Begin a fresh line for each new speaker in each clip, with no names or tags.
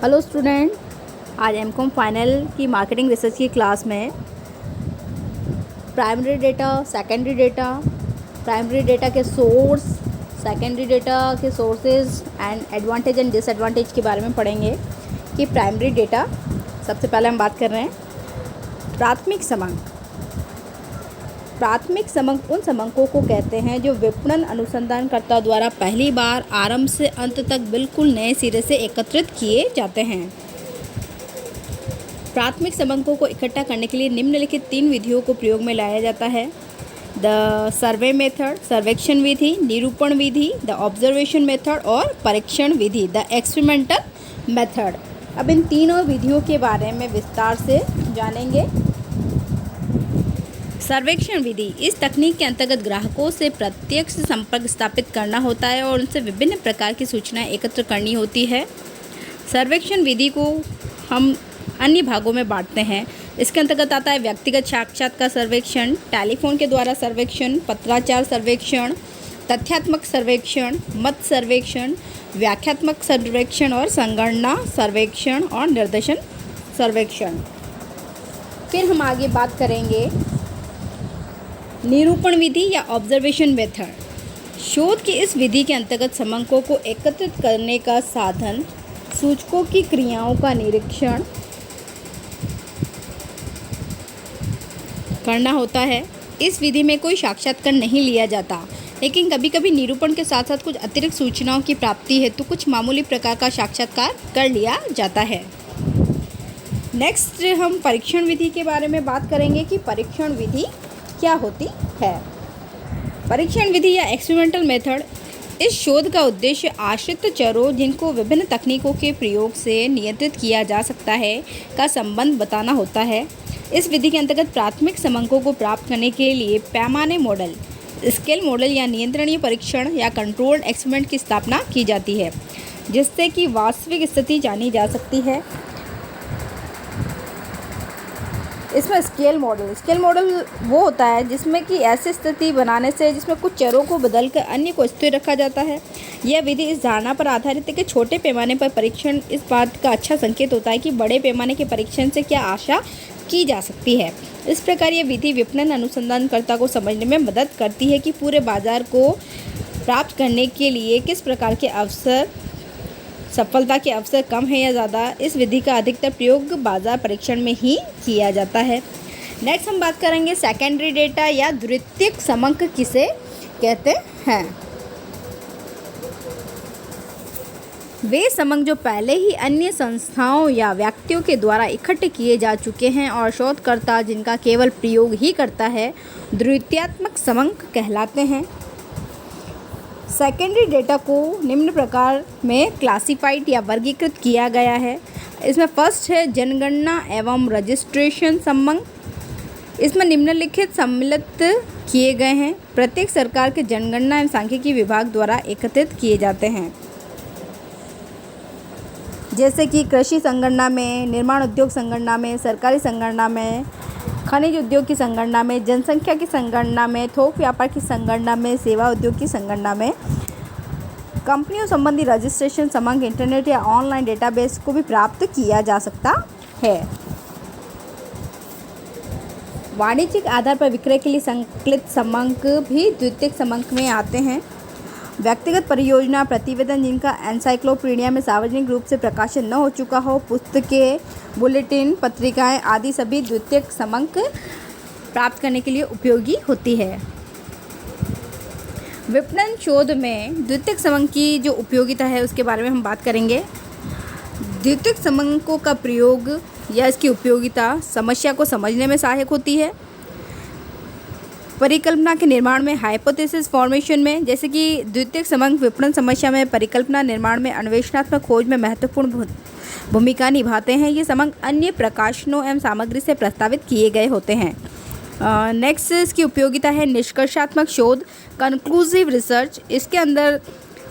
Hello student, आज MCom final की marketing research की क्लास में primary data, secondary data, primary data के सोर्स, सेकेंडरी डेटा के sources and advantage and disadvantage के बारे में पढ़ेंगे। कि प्राइमरी डेटा, सबसे पहले हम बात कर रहे हैं प्राथमिक समंक। प्राथमिक समंक उन समंकों को कहते हैं जो विपणन अनुसंधानकर्ता द्वारा पहली बार आरंभ से अंत तक बिल्कुल नए सिरे से एकत्रित किए जाते हैं। प्राथमिक समंकों को इकट्ठा करने के लिए निम्नलिखित 3 विधियों को प्रयोग में लाया जाता है: द सर्वे मेथड, सर्वेक्षण विधि, निरूपण विधि, द ऑब्जर्वेशन मेथड और परीक्षण विधि, द एक्सपेरिमेंटल मेथड। अब इन तीनों विधियों के बारे में विस्तार से जानेंगे। सर्वेक्षण विधि, इस तकनीक के अंतर्गत ग्राहकों से प्रत्यक्ष संपर्क स्थापित करना होता है और उनसे विभिन्न प्रकार की सूचनाएं एकत्र करनी होती है। सर्वेक्षण विधि को हम अन्य भागों में बांटते हैं। इसके अंतर्गत आता है व्यक्तिगत साक्षात्कार सर्वेक्षण, टेलीफोन के द्वारा सर्वेक्षण, पत्राचार सर्वेक्षण, तथ्यात्मक सर्वेक्षण, मत सर्वेक्षण, व्याख्यात्मक सर्वेक्षण और संगणना सर्वेक्षण और निर्देशन सर्वेक्षण। फिर हम आगे बात करेंगे निरूपण विधि या ऑब्जर्वेशन मेथड। शोध की इस विधि के अंतर्गत समंकों को एकत्रित करने का साधन सूचकों की क्रियाओं का निरीक्षण करना होता है। इस विधि में कोई साक्षात्कार नहीं लिया जाता, लेकिन कभी कभी निरूपण के साथ साथ कुछ अतिरिक्त सूचनाओं की प्राप्ति हेतु कुछ मामूली प्रकार का साक्षात्कार कर लिया जाता है। नेक्स्ट हम परीक्षण विधि के बारे में बात करेंगे कि परीक्षण विधि क्या होती है। परीक्षण विधि या एक्सपेरिमेंटल मेथड, इस शोध का उद्देश्य आश्रित चरों जिनको विभिन्न तकनीकों के प्रयोग से नियंत्रित किया जा सकता है का संबंध बताना होता है। इस विधि के अंतर्गत प्राथमिक समंकों को प्राप्त करने के लिए पैमाने मॉडल, स्केल मॉडल या नियंत्रणीय परीक्षण या कंट्रोल्ड एक्सपेरिमेंट की स्थापना की जाती है, जिससे कि वास्तविक स्थिति जानी जा सकती है। इसमें स्केल मॉडल वो होता है जिसमें कि ऐसी स्थिति बनाने से जिसमें कुछ चरों को बदलकर अन्य को स्थिर रखा जाता है। यह विधि इस धारणा पर आधारित है कि छोटे पैमाने पर परीक्षण इस बात का अच्छा संकेत होता है कि बड़े पैमाने के परीक्षण से क्या आशा की जा सकती है। इस प्रकार यह विधि विपणन अनुसंधानकर्ता को समझने में मदद करती है कि पूरे बाजार को प्राप्त करने के लिए किस प्रकार के अवसर, सफलता के अवसर कम है या ज़्यादा। इस विधि का अधिकतर प्रयोग बाजार परीक्षण में ही किया जाता है। नेक्स्ट हम बात करेंगे सेकेंडरी डेटा या द्वितीयक समंक किसे कहते हैं। वे समंक जो पहले ही अन्य संस्थाओं या व्यक्तियों के द्वारा इकट्ठे किए जा चुके हैं और शोधकर्ता जिनका केवल प्रयोग ही करता है, द्वितीयात्मक समंक कहलाते हैं। सेकेंडरी डेटा को निम्न प्रकार में क्लासिफाइड या वर्गीकृत किया गया है। इसमें फर्स्ट है जनगणना एवं रजिस्ट्रेशन समंक। इसमें निम्नलिखित सम्मिलित किए गए हैं। प्रत्येक सरकार के जनगणना एवं सांख्यिकी विभाग द्वारा एकत्रित किए जाते हैं, जैसे कि कृषि संगणना में, निर्माण उद्योग संगणना में, सरकारी संगणना में, खनिज उद्योग की संगणना में, जनसंख्या की संगणना में, थोक व्यापार की संगणना में, सेवा उद्योग की संगणना में। कंपनियों संबंधी रजिस्ट्रेशन समंक इंटरनेट या ऑनलाइन डेटाबेस को भी प्राप्त किया जा सकता है। वाणिज्यिक आधार पर विक्रय के लिए संकलित समंक भी द्वितीयक समंक में आते हैं। व्यक्तिगत परियोजना प्रतिवेदन जिनका एनसाइक्लोपीडिया में सार्वजनिक रूप से प्रकाशन न हो चुका हो, पुस्तकें, बुलेटिन, पत्रिकाएं आदि सभी द्वितीयक समंक प्राप्त करने के लिए उपयोगी होती है। विपणन शोध में द्वितीयक समंक की जो उपयोगिता है उसके बारे में हम बात करेंगे। द्वितीयक समंकों का प्रयोग या इसकी उपयोगिता समस्या को समझने में सहायक होती है, परिकल्पना के निर्माण में, हाइपोथेसिस फॉर्मेशन में, जैसे कि द्वितीयक समंक विपणन समस्या में परिकल्पना निर्माण में, अन्वेषणात्मक खोज में महत्वपूर्ण भूमिका निभाते हैं। ये समंक अन्य प्रकाशनों एवं सामग्री से प्रस्तावित किए गए होते हैं। नेक्स्ट इसकी उपयोगिता है निष्कर्षात्मक शोध, कंक्लूसिव रिसर्च। इसके अंदर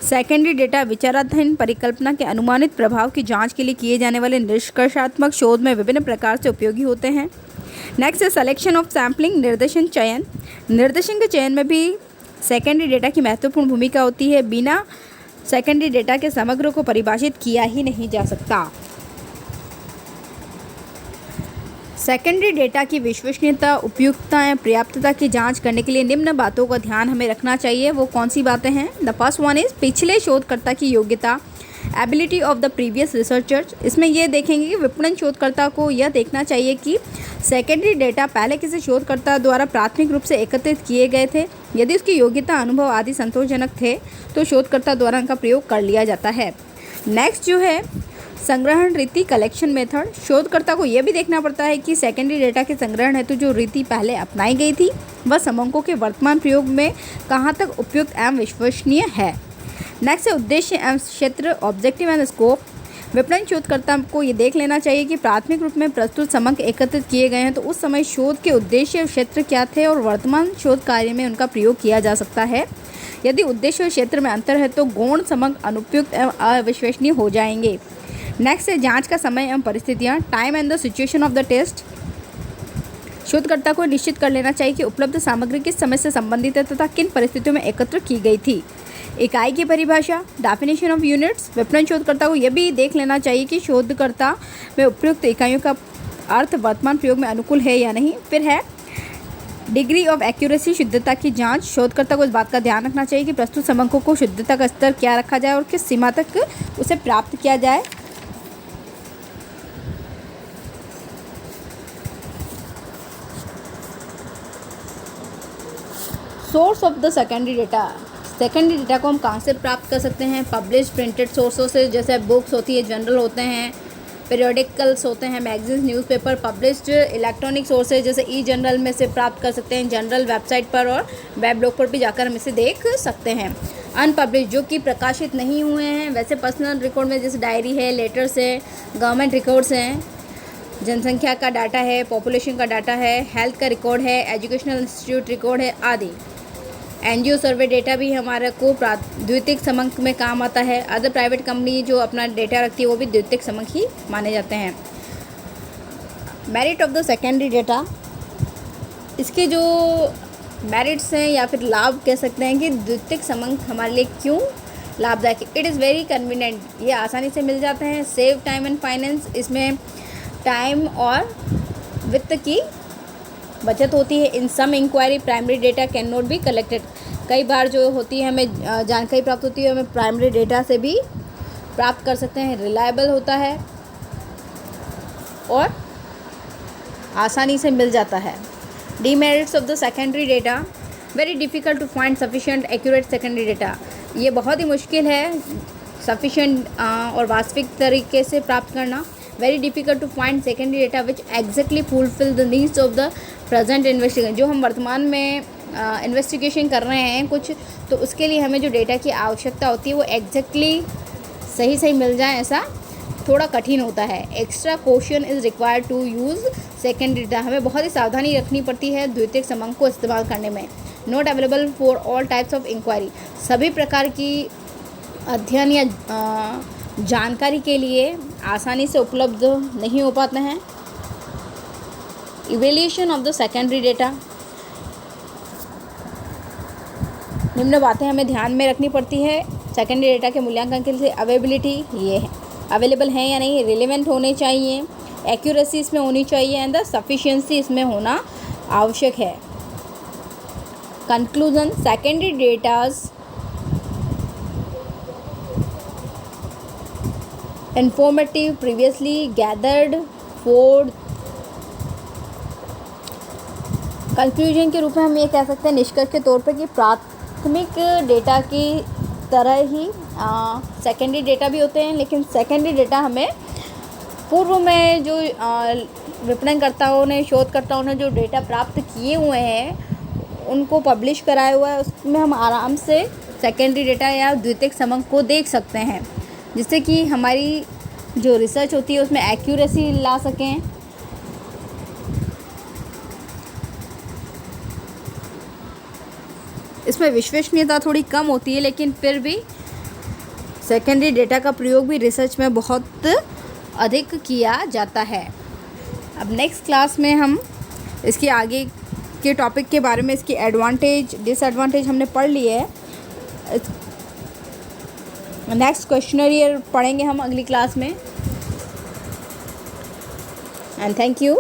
सेकेंडरी डेटा विचाराधीन परिकल्पना के अनुमानित प्रभाव की जांच के लिए किए जाने वाले निष्कर्षात्मक शोध में विभिन्न प्रकार से उपयोगी होते हैं। नेक्स्ट है सिलेक्शन ऑफ सैम्पलिंग, निर्देशन चयन। निर्देशन के चयन में भी सेकेंडरी डेटा की महत्वपूर्ण भूमिका होती है। बिना सेकेंडरी डेटा के समग्र को परिभाषित किया ही नहीं जा सकता। सेकेंडरी डेटा की विश्वसनीयता, उपयुक्तता या पर्याप्तता की जांच करने के लिए निम्न बातों का ध्यान हमें रखना चाहिए। वो कौन सी बातें हैं? द फर्स्ट वन इज़ पिछले शोधकर्ता की योग्यता, ability of the previous researchers. इसमें ये देखेंगे कि विपणन शोधकर्ता को यह देखना चाहिए कि सेकेंडरी डेटा पहले किसी शोधकर्ता द्वारा प्राथमिक रूप से एकत्रित किए गए थे। यदि उसकी योग्यता, अनुभव आदि संतोषजनक थे तो शोधकर्ता द्वारा उनका प्रयोग कर लिया जाता है। नेक्स्ट जो है संग्रहण रीति, कलेक्शन मेथड। शोधकर्ता को यह भी देखना पड़ता है कि सेकेंडरी डेटा के संग्रहण हेतु जो रीति पहले अपनाई गई थी वह समंकों के वर्तमान प्रयोग में कहाँ तक उपयुक्त एवं विश्वसनीय है। नेक्स्ट है उद्देश्य एवं क्षेत्र, ऑब्जेक्टिव एंड स्कोप। विपणन शोधकर्ता को ये देख लेना चाहिए कि प्राथमिक रूप में प्रस्तुत समंक एकत्रित किए गए हैं तो उस समय शोध के उद्देश्य और क्षेत्र क्या थे और वर्तमान शोध कार्य में उनका प्रयोग किया जा सकता है। यदि उद्देश्य और क्षेत्र में अंतर है तो गौण समंक अनुपयुक्त एवं अविश्वसनीय हो जाएंगे। नेक्स्ट है जांच का समय एवं परिस्थितियाँ, time and the situation of the test. शोधकर्ता को निश्चित कर लेना चाहिए कि उपलब्ध सामग्री किस समय से संबंधित है तथा किन परिस्थितियों में एकत्र की गई थी। इकाई की परिभाषा, डेफिनेशन ऑफ यूनिट्स। विपणन शोधकर्ता को यह भी देख लेना चाहिए कि शोधकर्ता में उपयुक्त इकाइयों का अर्थ वर्तमान प्रयोग में अनुकूल है या नहीं। फिर है डिग्री ऑफ एक्यूरेसी, शुद्धता की जांच। शोधकर्ता को इस बात का ध्यान रखना चाहिए कि प्रस्तुत समंकों को शुद्धता का स्तर क्या रखा जाए और किस सीमा तक उसे प्राप्त किया जाए। Source of the secondary data. Secondary data को हम कहाँ से प्राप्त कर सकते हैं? पब्लिश प्रिंटेड सोर्सों से, जैसे बुक्स होती है, जर्नल होते हैं, पीरियोडिकल्स होते हैं, magazines, newspaper. Published electronic sources जैसे ई जर्नल में से प्राप्त कर सकते हैं, जनरल वेबसाइट पर और वेब ब्लॉग पर भी जाकर हम इसे देख सकते हैं। अनपब्लिश जो कि प्रकाशित नहीं हुए हैं, वैसे पर्सनल रिकॉर्ड में जैसे डायरी है, लेटर्स है, गवर्नमेंट रिकॉर्ड्स हैं, जनसंख्या का डाटा है, पॉपुलेशन का डाटा है, हेल्थ का रिकॉर्ड है, एजुकेशनल इंस्टीट्यूट रिकॉर्ड है आदि। एनजीओ सर्वे डेटा भी हमारे को द्वितीयक समंक में काम आता है। अदर प्राइवेट कंपनी जो अपना डेटा रखती है वो भी द्वितीयक समंक ही माने जाते हैं। Merit of the secondary data, इसके जो मेरिट्स हैं या फिर लाभ कह सकते हैं कि द्वितीयक समंक हमारे लिए क्यों लाभदायक है। इट इज़ वेरी कन्वीनियंट, ये आसानी से मिल जाते हैं। सेव टाइम एंड फाइनेंस, इसमें टाइम और वित्त की बचत होती है। In some inquiry primary data can not be collected. कई बार जो होती है हमें जानकारी प्राप्त होती है, हमें प्राइमरी डेटा से भी प्राप्त कर सकते हैं। रिलायबल होता है और आसानी से मिल जाता है। Demerits of the secondary data, very difficult to find sufficient accurate secondary data. ये बहुत ही मुश्किल है सफिशिएंट और वास्तविक तरीके से प्राप्त करना। Very difficult to find secondary data which exactly fulfil the needs of the present investigation. जो हम वर्तमान में इन्वेस्टिगेशन कर रहे हैं कुछ, तो उसके लिए हमें जो डेटा की आवश्यकता होती है वो एग्जैक्टली सही मिल जाए, ऐसा थोड़ा कठिन होता है। Extra caution is required to use secondary data. हमें बहुत ही सावधानी रखनी पड़ती है द्वितीयक समंक को इस्तेमाल करने में। Not available for all types of inquiry, सभी प्रकार की अध्ययन या जानकारी के लिए आसानी से उपलब्ध नहीं हो पाते हैं। Evaluation of the secondary data, निम्न बातें हमें ध्यान में रखनी पड़ती है सेकेंडरी डेटा के मूल्यांकन के लिए। अवेलेबिलिटी, ये है अवेलेबल है या नहीं, रिलेवेंट होने चाहिए, एक्यूरेसी इसमें होनी चाहिए एंड द सफिशिएंसी इसमें होना आवश्यक है। Conclusion, secondary datas informative previously gathered for। Conclusion के रूप में हम ये कह सकते हैं निष्कर्ष के तौर पर कि प्राथमिक डेटा की तरह ही सेकेंडरी डेटा भी होते हैं, लेकिन सेकेंडरी डेटा हमें पूर्व में जो विपणनकर्ताओं ने, शोधकर्ताओं ने जो डेटा प्राप्त किए हुए हैं उनको पब्लिश कराया हुआ है, उसमें हम आराम से सेकेंडरी डेटा या द्वितीयक समंक को देख सकते हैं, जिससे कि हमारी जो रिसर्च होती है उसमें एक्यूरेसी ला सकें। इसमें विश्वसनीयता थोड़ी कम होती है, लेकिन फिर भी सेकेंडरी डेटा का प्रयोग भी रिसर्च में बहुत अधिक किया जाता है। अब नेक्स्ट क्लास में हम इसके आगे के टॉपिक के बारे में, इसकी एडवांटेज डिसएडवांटेज हमने पढ़ लिए है। नेक्स्ट क्वेश्चनरी पढ़ेंगे हम अगली क्लास में। And thank you.